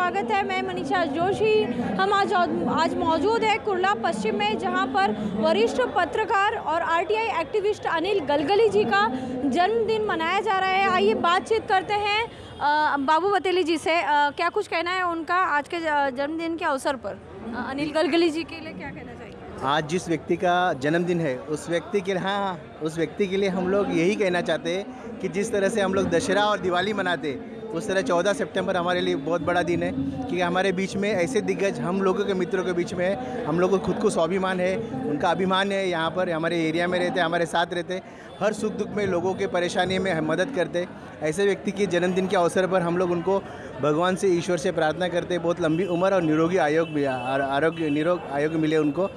स्वागत है। मैं मनीषा जोशी। हम आज मौजूद है कुर्ला पश्चिम में, जहां पर वरिष्ठ पत्रकार और आरटीआई एक्टिविस्ट अनिल गलगली जी का जन्मदिन मनाया जा रहा है। आइए बातचीत करते हैं बाबू बतेली जी से। क्या कुछ कहना है उनका आज के जन्मदिन के अवसर पर? अनिल गलगली जी के लिए क्या कहना चाहिए? आज जिस व्यक्ति का जन्मदिन है उस व्यक्ति के लिए हम लोग यही कहना चाहते हैं कि जिस तरह से हम लोग दशहरा और दिवाली मनाते, उस तरह 14 सितंबर हमारे लिए बहुत बड़ा दिन है कि हमारे बीच में ऐसे दिग्गज हम लोगों के मित्रों के बीच में है। हम लोगों को खुद को स्वाभिमान है, उनका अभिमान है। यहाँ पर हमारे एरिया में रहते, हमारे साथ रहते, हर सुख दुख में लोगों के परेशानी में मदद करते। ऐसे व्यक्ति के जन्मदिन के अवसर पर हम लोग उनको भगवान से, ईश्वर से प्रार्थना करते, बहुत लंबी उम्र और निरोगी आयोग मिले उनको।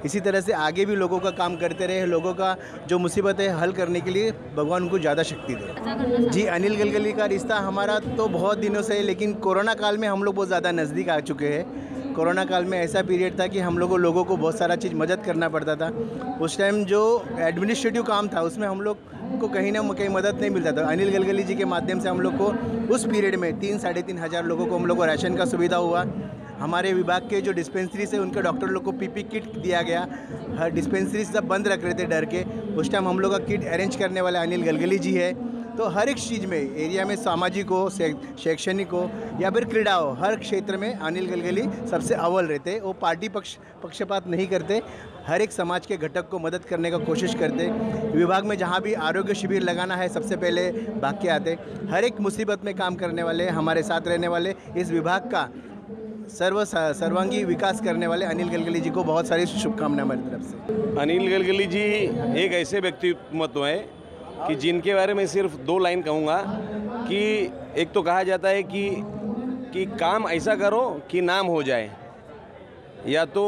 इसी तरह से आगे भी लोगों का काम करते रहे, लोगों का जो मुसीबत है हल करने के लिए भगवान उनको ज़्यादा शक्ति दे। जी, अनिल गलगली का रिश्ता हमारा तो बहुत दिनों से है, लेकिन कोरोना काल में हम लोग बहुत ज़्यादा नज़दीक आ चुके हैं। कोरोना काल में ऐसा पीरियड था कि हम लोगों को बहुत सारा चीज़ मदद करना पड़ता था। उस टाइम जो एडमिनिस्ट्रेटिव काम था उसमें हम लोग को कहीं ना कहीं मदद नहीं मिलता था। अनिल गलगली जी के माध्यम से हम लोग को उस पीरियड में 3-3.5 हज़ार लोगों को हम लोग को राशन का सुविधा हुआ। हमारे विभाग के जो डिस्पेंसरी से उनके डॉक्टर लोग को पीपी किट दिया गया। हर डिस्पेंसरी सब बंद रख रहे थे डर के। उस टाइम हम लोग का किट अरेंज करने वाले अनिल गलगली जी है। तो हर एक चीज़ में, एरिया में, सामाजिक हो, शैक्षणिक हो या फिर क्रीड़ा हो, हर क्षेत्र में अनिल गलगली सबसे अव्वल रहते। वो पार्टी पक्षपात नहीं करते, हर एक समाज के घटक को मदद करने का कोशिश करते। विभाग में जहाँ भी आरोग्य शिविर लगाना है सबसे पहले भाग के आते। हर एक मुसीबत में काम करने वाले, हमारे साथ रहने वाले, इस विभाग का सर्वांगी विकास करने वाले अनिल गलगली जी को बहुत सारी शुभकामनाएं हमारी तरफ से। अनिल गलगली जी एक ऐसे व्यक्तित्व है कि जिनके बारे में सिर्फ 2 लाइन कहूँगा कि एक तो कहा जाता है कि काम ऐसा करो कि नाम हो जाए, या तो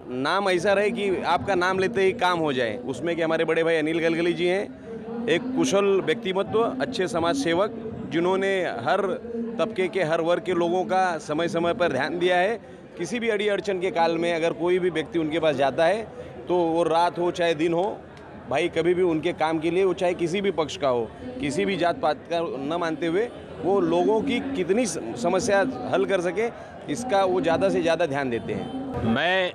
नाम ऐसा रहे कि आपका नाम लेते ही काम हो जाए। उसमें कि हमारे बड़े भाई अनिल गलगली जी हैं एक कुशल व्यक्तिमत्व, अच्छे समाज सेवक, जिन्होंने हर तबके के, हर वर्ग के लोगों का समय समय पर ध्यान दिया है। किसी भी अड़ी अड़चन के काल में अगर कोई भी व्यक्ति उनके पास जाता है तो वो रात हो चाहे दिन हो, भाई कभी भी उनके काम के लिए, वो चाहे किसी भी पक्ष का हो, किसी भी जात पात का न मानते हुए, वो लोगों की कितनी समस्या हल कर सके इसका वो ज़्यादा से ज़्यादा ध्यान देते हैं। मैं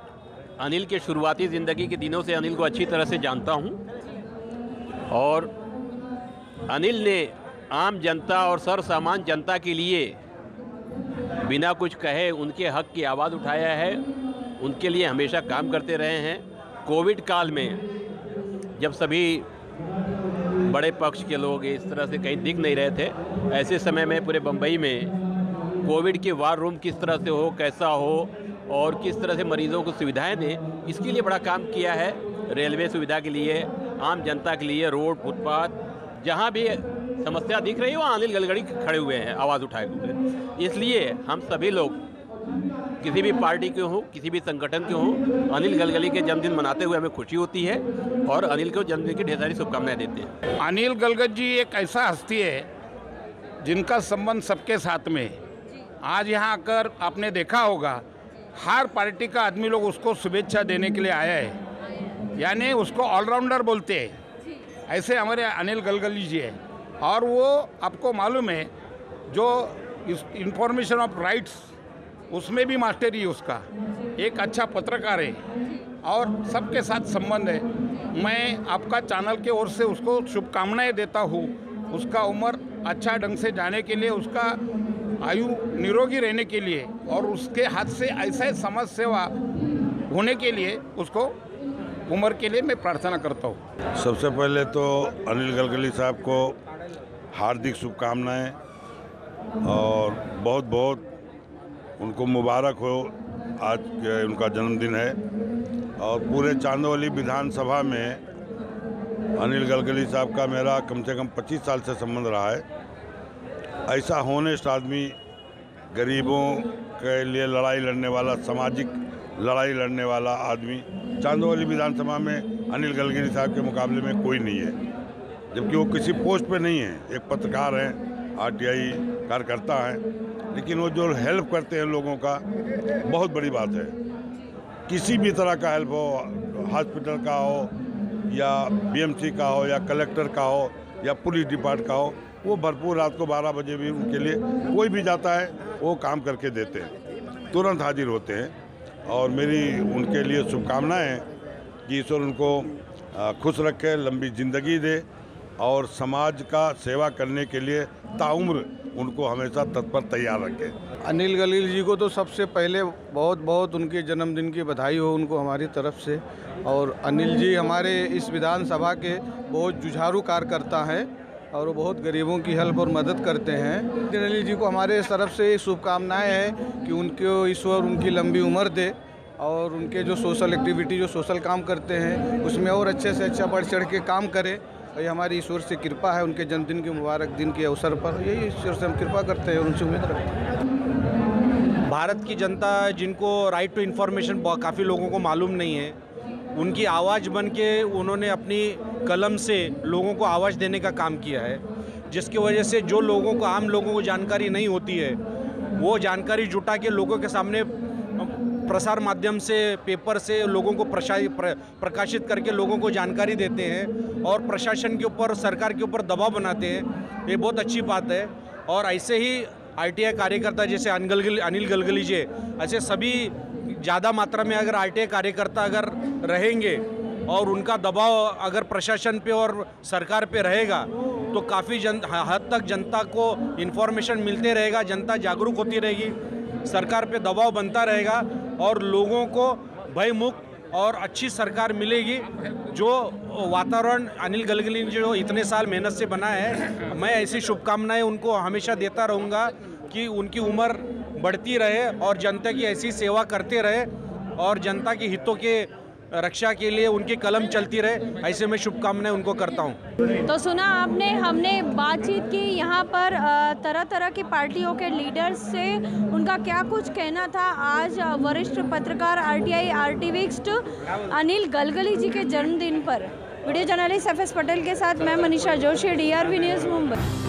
अनिल के शुरुआती ज़िंदगी के दिनों से अनिल को अच्छी तरह से जानता हूँ और अनिल ने आम जनता और सर्वसामान्य जनता के लिए बिना कुछ कहे उनके हक की आवाज़ उठाया है, उनके लिए हमेशा काम करते रहे हैं। कोविड काल में जब सभी बड़े पक्ष के लोग इस तरह से कहीं दिख नहीं रहे थे, ऐसे समय में पूरे बम्बई में कोविड के वार रूम किस तरह से हो, कैसा हो और किस तरह से मरीज़ों को सुविधाएं दें, इसके लिए बड़ा काम किया है। रेलवे सुविधा के लिए, आम जनता के लिए, रोड, फुटपाथ, जहाँ भी समस्या दिख रही है वहाँ अनिल गलगली खड़े हुए हैं आवाज़ उठाए हुए। इसलिए हम सभी लोग किसी भी पार्टी के हों, किसी भी संगठन के हों, अनिल गलगली के जन्मदिन मनाते हुए हमें खुशी होती है और अनिल को जन्मदिन की ढेर सारी शुभकामनाएं देते हैं। अनिल गलगली जी एक ऐसा हस्ती है जिनका संबंध सबके साथ में है। आज यहाँ आकर आपने देखा होगा हर पार्टी का आदमी लोग उसको शुभेच्छा देने के लिए आया है, यानी उसको ऑलराउंडर बोलते हैं। ऐसे हमारे अनिल गलगली जी है और वो आपको मालूम है जो इंफॉर्मेशन ऑफ राइट्स उसमें भी मास्टरी है उसका, एक अच्छा पत्रकार है और सबके साथ संबंध है। मैं आपका चैनल के ओर से उसको शुभकामनाएं देता हूँ। उसका उम्र अच्छा ढंग से जाने के लिए, उसका आयु निरोगी रहने के लिए और उसके हाथ से ऐसा समाज सेवा होने के लिए उसको उम्र के लिए मैं प्रार्थना करता हूँ। सबसे पहले तो अनिल गलगली साहब को हार्दिक शुभकामनाएं और बहुत बहुत उनको मुबारक हो। आज के उनका जन्मदिन है और पूरे चांदौली विधानसभा में अनिल गलगली साहब का मेरा कम से कम 25 साल से संबंध रहा है। ऐसा होनेस्ट आदमी, गरीबों के लिए लड़ाई लड़ने वाला, सामाजिक लड़ाई लड़ने वाला आदमी चांदौली विधानसभा में अनिल गलगली साहब के मुकाबले में कोई नहीं है, जबकि वो किसी पोस्ट पे नहीं है, एक पत्रकार हैं, आरटीआई कार्यकर्ता हैं, लेकिन वो जो हेल्प करते हैं लोगों का, बहुत बड़ी बात है। किसी भी तरह का हेल्प हो, हॉस्पिटल का हो या बीएमसी का हो या कलेक्टर का हो या पुलिस डिपार्टमेंट का हो, वो भरपूर रात को 12 बजे भी उनके लिए कोई भी जाता है वो काम करके देते हैं, तुरंत हाजिर होते हैं। और मेरी उनके लिए शुभकामनाएं हैं कि ईश्वर उनको खुश रखे, लंबी ज़िंदगी दे और समाज का सेवा करने के लिए ताउम्र उनको हमेशा तत्पर तैयार रखे। अनिल गलील जी को तो सबसे पहले बहुत बहुत उनके जन्मदिन की बधाई हो उनको हमारी तरफ से। और अनिल जी हमारे इस विधानसभा के बहुत जुझारू कार्यकर्ता हैं और वो बहुत गरीबों की हेल्प और मदद करते हैं। अनिल जी को हमारे तरफ से शुभकामनाएं हैं कि उनको ईश्वर उनकी लंबी उम्र दे और उनके जो सोशल एक्टिविटी, जो सोशल काम करते हैं उसमें और अच्छे से अच्छा बढ़ चढ़ के काम करें। ये हमारी ईश्वर से कृपा है उनके जन्मदिन के मुबारक दिन के अवसर पर, यही ईश्वर से हम कृपा करते हैं और उनसे उम्मीद रखते हैं। भारत की जनता जिनको राइट टू इन्फॉर्मेशन काफ़ी लोगों को मालूम नहीं है, उनकी आवाज़ बन के उन्होंने अपनी कलम से लोगों को आवाज़ देने का काम किया है, जिसकी वजह से जो लोगों को, आम लोगों को जानकारी नहीं होती है वो जानकारी जुटा के लोगों के सामने प्रसार माध्यम से, पेपर से लोगों को प्रकाशित करके लोगों को जानकारी देते हैं और प्रशासन के ऊपर, सरकार के ऊपर दबाव बनाते हैं। ये बहुत अच्छी बात है। और ऐसे ही आरटीआई कार्यकर्ता जैसे अनिल गलगली जी, ऐसे सभी ज़्यादा मात्रा में अगर आरटीआई कार्यकर्ता अगर रहेंगे और उनका दबाव अगर प्रशासन पे और सरकार पे रहेगा तो काफ़ी हद तक जनता को इन्फॉर्मेशन मिलते रहेगा, जनता जागरूक होती रहेगी, सरकार पे दबाव बनता रहेगा और लोगों को भयमुक्त और अच्छी सरकार मिलेगी। जो वातावरण अनिल गलगली ने जो इतने साल मेहनत से बनाया है, मैं ऐसी शुभकामनाएं उनको हमेशा देता रहूँगा कि उनकी उम्र बढ़ती रहे और जनता की ऐसी सेवा करते रहे और जनता के हितों के रक्षा के लिए उनकी कलम चलती रहे, ऐसे मैं शुभकामनाएं उनको करता हूं। तो सुना आपने, हमने बातचीत की यहाँ पर तरह तरह की पार्टियों के लीडर्स से, उनका क्या कुछ कहना था आज वरिष्ठ पत्रकार आरटीआई आर्टिविस्ट अनिल गलगली जी के जन्मदिन पर। वीडियो जर्नलिस्ट FS पटेल के साथ मैं मनीषा जोशी, DRV न्यूज़ मुंबई।